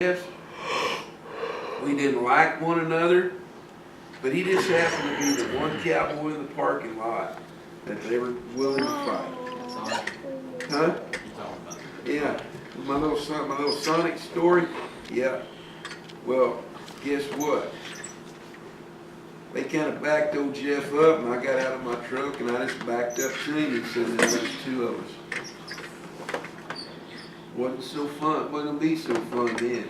Yes, we didn't like one another, but he just happened to be the one cowboy in the parking lot that they were willing to fight. Huh? Yeah. My little Sonic story. Yeah. Well, guess what? They kind of backed old Jeff up, and I got out of my truck and I just backed up to him and said, "There was two of us." Wasn't so fun. Wasn't gonna be so fun then.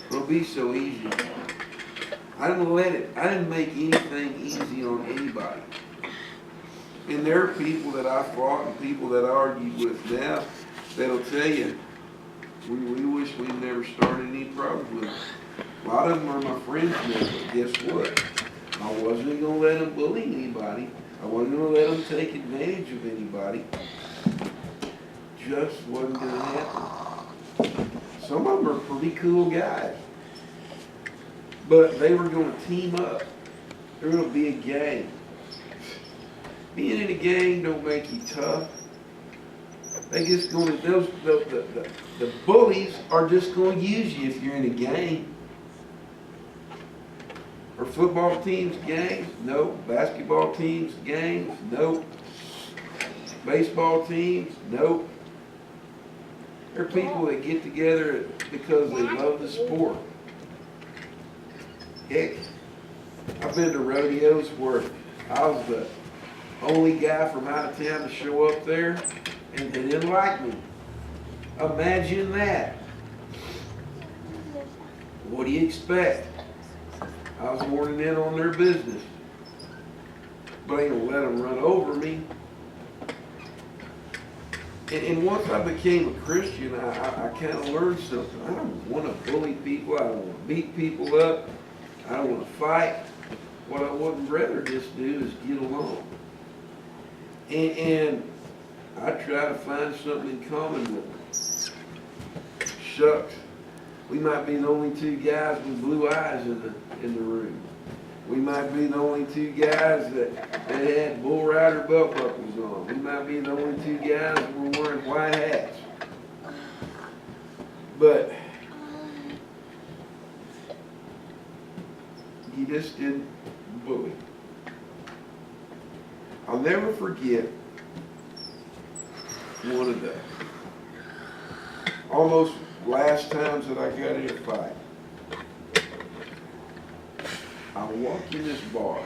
It'll be so easy. I didn't make anything easy on anybody. And there are people that I fought and people that I argue with now that'll tell you, we wish we never started any problems with them. A lot of them are my friends now, but guess what? I wasn't going to let them bully anybody. I wasn't going to let them take advantage of anybody. Just wasn't going to happen. Some of them are pretty cool guys. But they were going to team up. They were going to be a gang. Being in a gang don't make you tough. They just going to, the bullies are just going to use you if you're in a gang. Are football teams gangs? No. Basketball teams gangs? No. Baseball teams? No. There are people that get together because they love the sport. Heck, I've been to rodeos where I was the only guy from out of town to show up there, and they didn't like me. Imagine that. What do you expect? I was warning in on their business. But I ain't gonna let them run over me. And once I became a Christian, I kind of learned something. I don't want to bully people. I don't want to beat people up. I don't want to fight. What I would rather just do is get along. And I try to find something in common with them. Shucks, we might be the only two guys with blue eyes in the room. We might be the only two guys that had bull rider belt buckles on. We might be the only two guys that were wearing white hats. But he just didn't bully. I'll never forget one of the almost last times that I got in a fight. I walk in this bar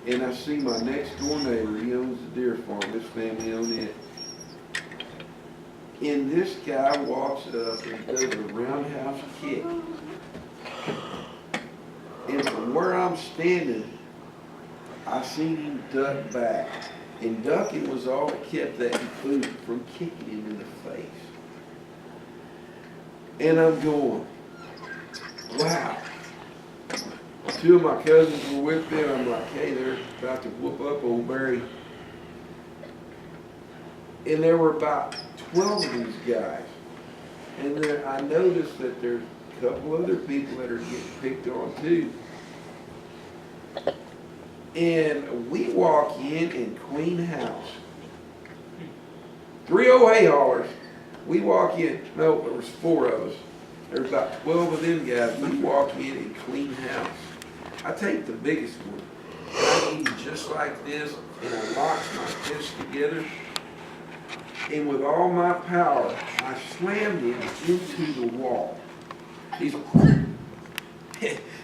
and I see my next door neighbor. He owns a deer farm. His family owned it. And this guy walks up and does a roundhouse kick. And from where I'm standing, I seen him duck back. And ducking was all that kept that food from kicking him in the face. And I'm going, wow. Two of my cousins were with me, and I'm like, hey, they're about to whoop up old Barry. And there were about 12 of these guys. And then I noticed that there's a couple other people that are getting picked on too. And we walk in and clean house. 3 old hay haulers. We walk in, no, there was 4 of us. There's about 12 of them guys. We walk in and clean house. I take the biggest one, and I eat just like this, and I lock my fists together, and with all my power, I slammed him into the wall. He's,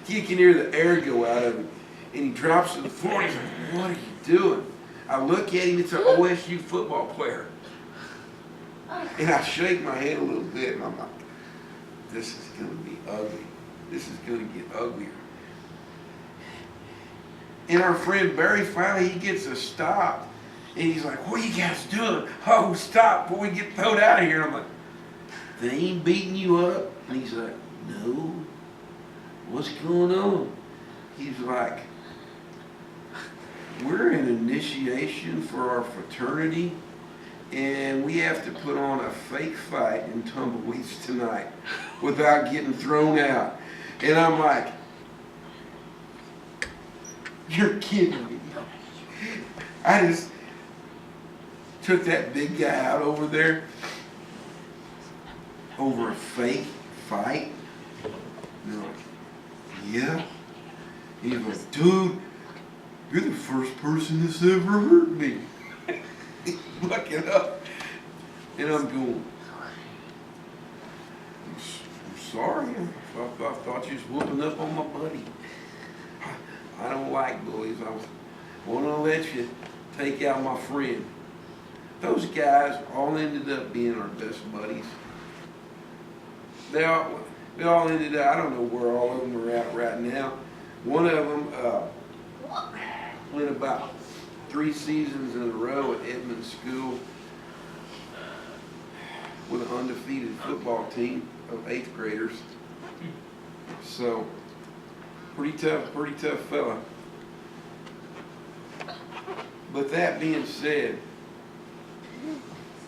you can hear the air go out of him, and he drops to the floor, and he's like, what are you doing? I look at him, it's an OSU football player. And I shake my head a little bit, and I'm like, this is going to be ugly. This is going to get uglier. And our friend Barry, finally, he gets us stopped. And he's like, what are you guys doing? Oh, stop before we get thrown out of here. I'm like, they ain't beating you up? And he's like, no. What's going on? He's like, we're in initiation for our fraternity, and we have to put on a fake fight in tumbleweeds tonight without getting thrown out. And I'm like, you're kidding me. I just took that big guy out over there, over a fake fight? And they're like, yeah. He's like, dude, you're the first person that's ever hurt me. Look it up. And I'm going, I'm sorry. I thought you was whooping up on my buddy. I don't like bullies. I want to let you take out my friend. Those guys all ended up being our best buddies. They all ended up, I don't know where all of them are at right now. One of them went about 3 seasons in a row at Edmond School with an undefeated football team of 8th graders. So, pretty tough fella. But that being said,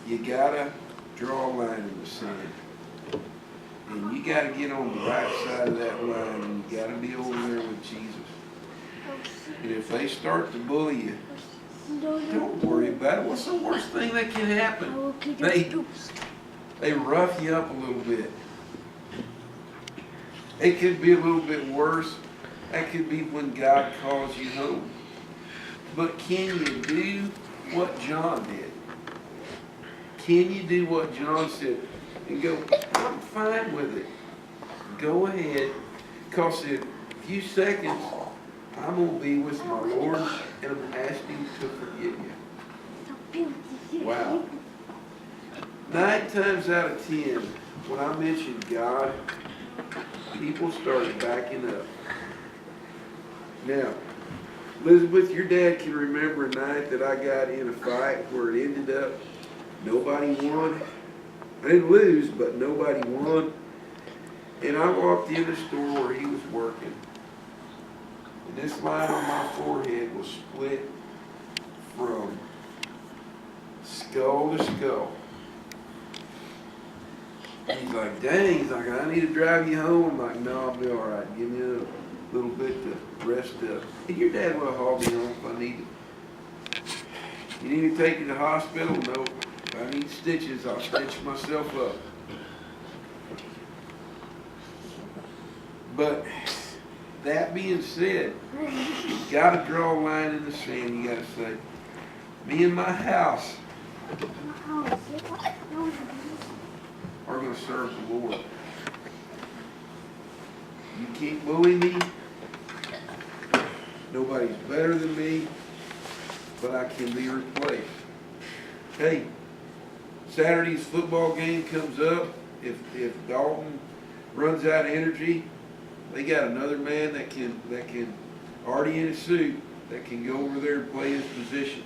you gotta draw a line in the sand. And you gotta get on the right side of that line, and you gotta be over there with Jesus. And if they start to bully you, don't worry about it. What's the worst thing that can happen? They rough you up a little bit. It could be a little bit worse. That could be when God calls you home. But can you do what John did? Can you do what John said? And go, I'm fine with it. Go ahead. Because in a few seconds, I'm going to be with my Lord and I'm asking to forgive you. Wow. 9 times out of 10, when I mentioned God, people started backing up. Now, Elizabeth, your dad can remember a night that I got in a fight where it ended up nobody won. I didn't lose, but nobody won. And I walked in the store where he was working. And this line on my forehead was split from skull to skull. He's like, dang, he's like, I need to drive you home. I'm like, no, I'll be all right. Give me a little bit to rest up. And your dad will haul me home if I need it. You need to take you to the hospital? No. If I need stitches, I'll stitch myself up. But that being said, you got to draw a line in the sand. You got to say, me and my house are going to serve the Lord. You can't bully me. Nobody's better than me, but I can be replaced. Hey, Saturday's football game comes up. If Dalton runs out of energy, they got another man that can already in a suit that can go over there and play his position.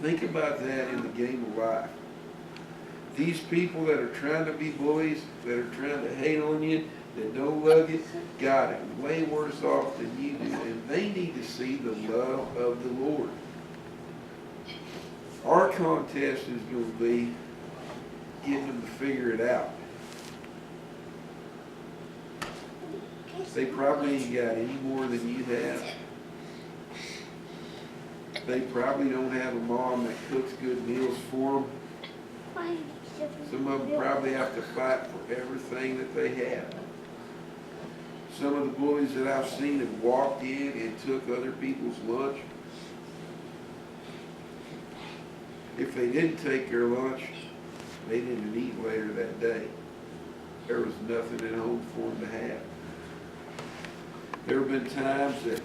Think about that in the game of life. These people that are trying to be bullies, that are trying to hate on you, that don't love you, got it way worse off than you do. And they need to see the love of the Lord. Our contest is going to be getting them to figure it out. They probably ain't got any more than you have. They probably don't have a mom that cooks good meals for them. Some of them probably have to fight for everything that they have. Some of the bullies that I've seen have walked in and took other people's lunch. If they didn't take their lunch, they didn't eat later that day. There was nothing at home for them to have. There have been times that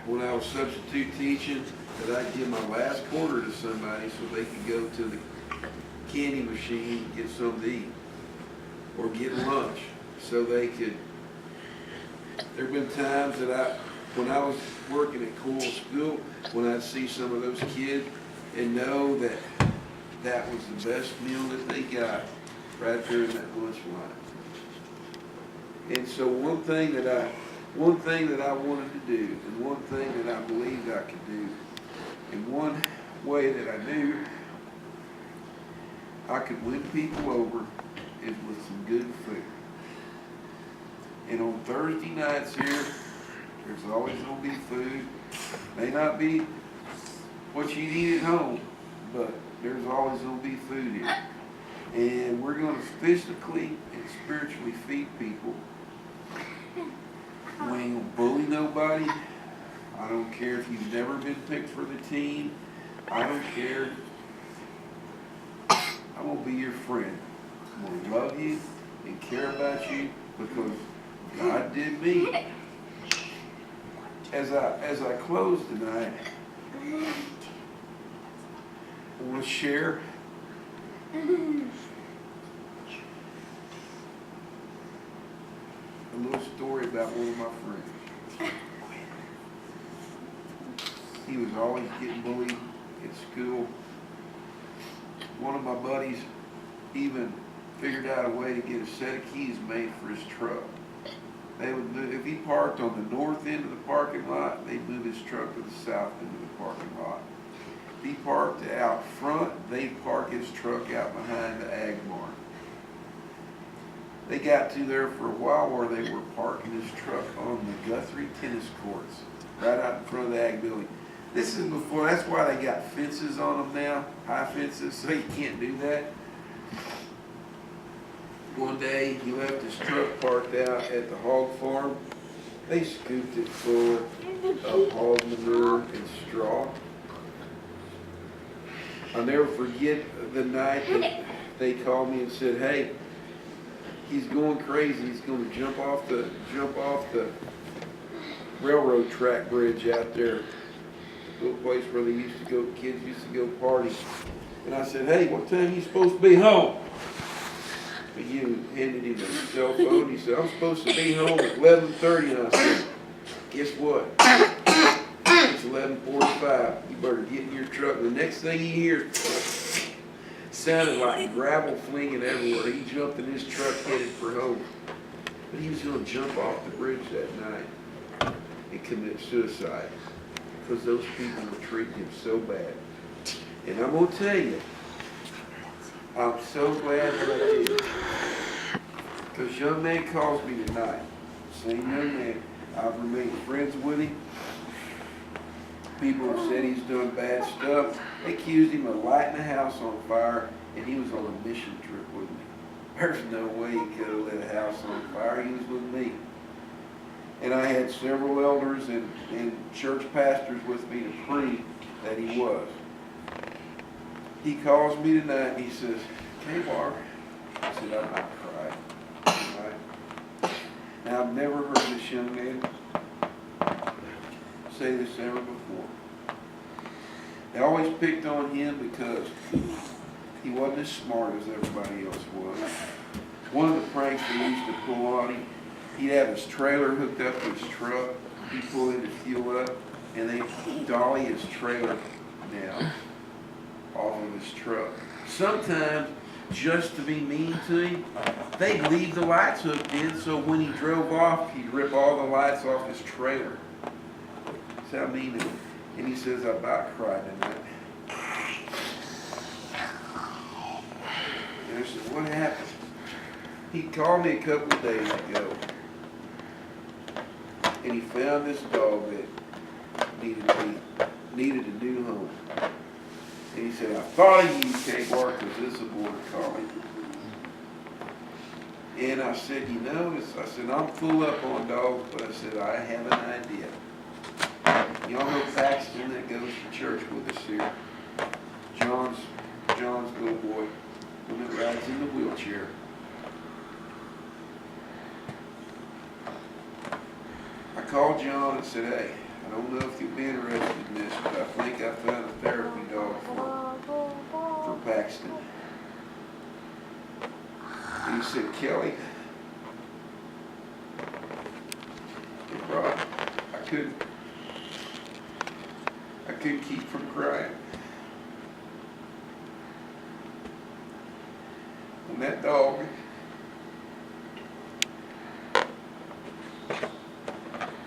when I was substitute teaching that I'd give my last quarter to somebody so they could go to the candy machine and get something to eat or get lunch so they could. There have been times that when I was working at Coral School, when I'd see some of those kids and know that that was the best meal that they got right there in that lunch line. And so one thing that I wanted to do, and one thing that I believed I could do, and one way that I knew I could win people over is with some good food. And on Thursday nights here, there's always going to be food. May not be what you'd eat at home, but there's always going to be food here. And we're going to physically and spiritually feed people. We ain't going to bully nobody. I don't care if you've never been picked for the team. I don't care. I'm going to be your friend. I'm going to love you and care about you because God did me. As I close tonight, I want to share a little story about one of my friends. He was always getting bullied at school. One of my buddies even figured out a way to get a set of keys made for his truck. They would move, if he parked on the north end of the parking lot, they'd move his truck to the south end of the parking lot. If he parked out front, they'd park his truck out behind the ag barn. They got to there for a while where they were parking his truck on the Guthrie tennis courts, right out in front of the ag building. This is before, that's why they got fences on them now, high fences, so you can't do that. One day, he left his truck parked out at the hog farm. They scooped it full of hog manure and straw. I'll never forget the night that they called me and said, "Hey, he's going crazy. He's going to jump off the railroad track bridge out there, the little place where they used to go. Kids used to go party." And I said, "Hey, what time are you supposed to be home?" And you handed him a cell phone. He said, "I'm supposed to be home at 11:30. And I said, "Guess what? It's 11:45. You better get in your truck." And the next thing he hears sounded like gravel flinging everywhere. He jumped in his truck headed for home. But he was going to jump off the bridge that night and commit suicide because those people were treating him so bad. And I'm going to tell you, I'm so glad that I did. Because young man calls me tonight. Same young man. I've remained friends with him. People have said he's done bad stuff. They accused him of lighting the house on fire, and he was on a mission trip with me. There's no way he could have lit a house on fire. He was with me. And I had several elders and church pastors with me to prove that he was. He calls me tonight and he says, "K-Bar," I said, "I'm not crying." Right? Now, I've never heard this young man say this ever before. They always picked on him because he wasn't as smart as everybody else was. One of the pranks they used to pull on him, he'd have his trailer hooked up to his truck. He'd pull in to fuel up, and they'd dolly his trailer down off of his truck. Sometimes, just to be mean to him, they'd leave the lights hooked in, so when he drove off, he'd rip all the lights off his trailer. That's how mean it was. And he says, "I about cried tonight." And I said, "What happened?" He called me a couple of days ago, and he found this dog that needed a new home. And he said, "I thought of you, K-Bar, because this is a border collie." And I said, I said, "I'm full up on dogs, but I said, I have an idea." Y'all know Paxton that goes to church with us here. John's little boy, one that rides in the wheelchair. I called John and said, "Hey, I don't know if you'll be interested in this, but I think I found a therapy dog for Paxton." And he said, "Kelly," I couldn't keep from crying. When that dog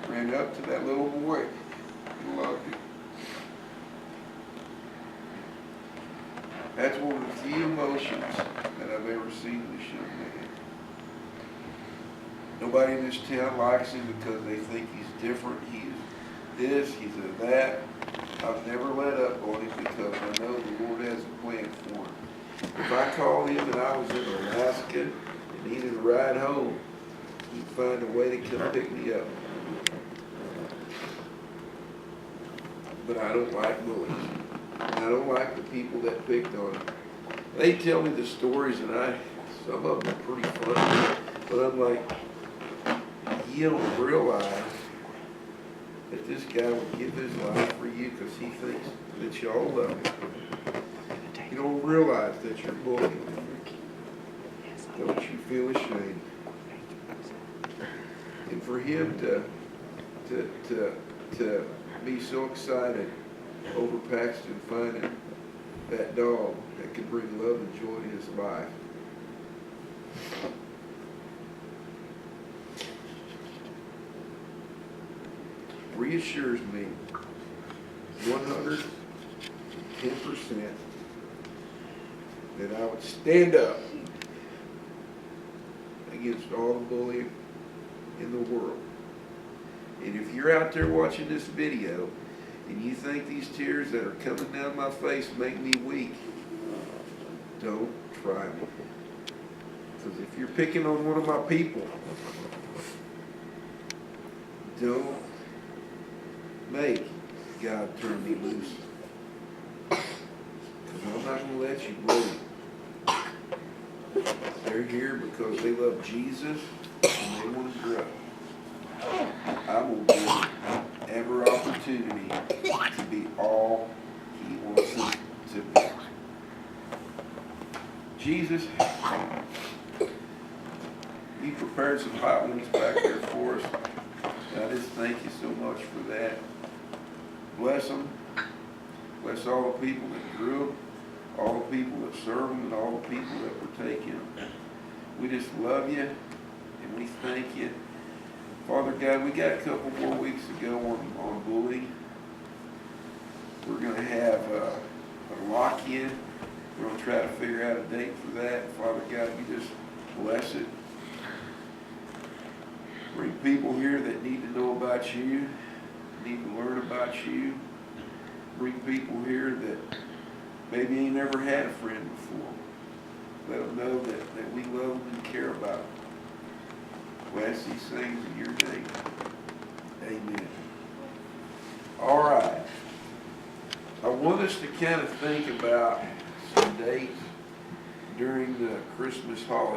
ran up to that little boy and loved him. That's one of the few emotions that I've ever seen in this young man. Nobody in this town likes him because they think he's different. He is this, he's a that. I've never let up on him because I know the Lord has a plan for him. If I called him and I was in Alaska and needed a ride home, he'd find a way to come pick me up. But I don't like bullies. I don't like the people that picked on him. They tell me the stories, and some of them are pretty funny, but I'm like, you don't realize that this guy would give his life for you because he thinks that y'all love him. You don't realize that you're bullying him. Don't you feel ashamed? And for him to be so excited over Paxton finding that dog that could bring love and joy to his life. Reassures me 110% that I would stand up against all the bullying in the world. And if you're out there watching this video and you think these tears that are coming down my face make me weak, don't try me. Because if you're picking on one of my people, don't make God turn me loose. Because I'm not going to let you bully. They're here because they love Jesus and they want to grow. I will give them every opportunity to be all He wants them to be. Jesus, you prepared some hot ones back there for us. I just thank you so much for that. Bless them. Bless all the people that grew them, all the people that serve them, and all the people that partake in them. We just love you, and we thank you. Father God, we got a couple more weeks to go on bullying. We're going to have a lock-in. We're going to try to figure out a date for that. Father God, you just bless it. Bring people here that need to know about you, need to learn about you. Bring people here that maybe ain't never had a friend before. Let them know that we love them and care about them. Bless these things in your name. Amen. All right. I want us to kind of think about some dates during the Christmas holiday.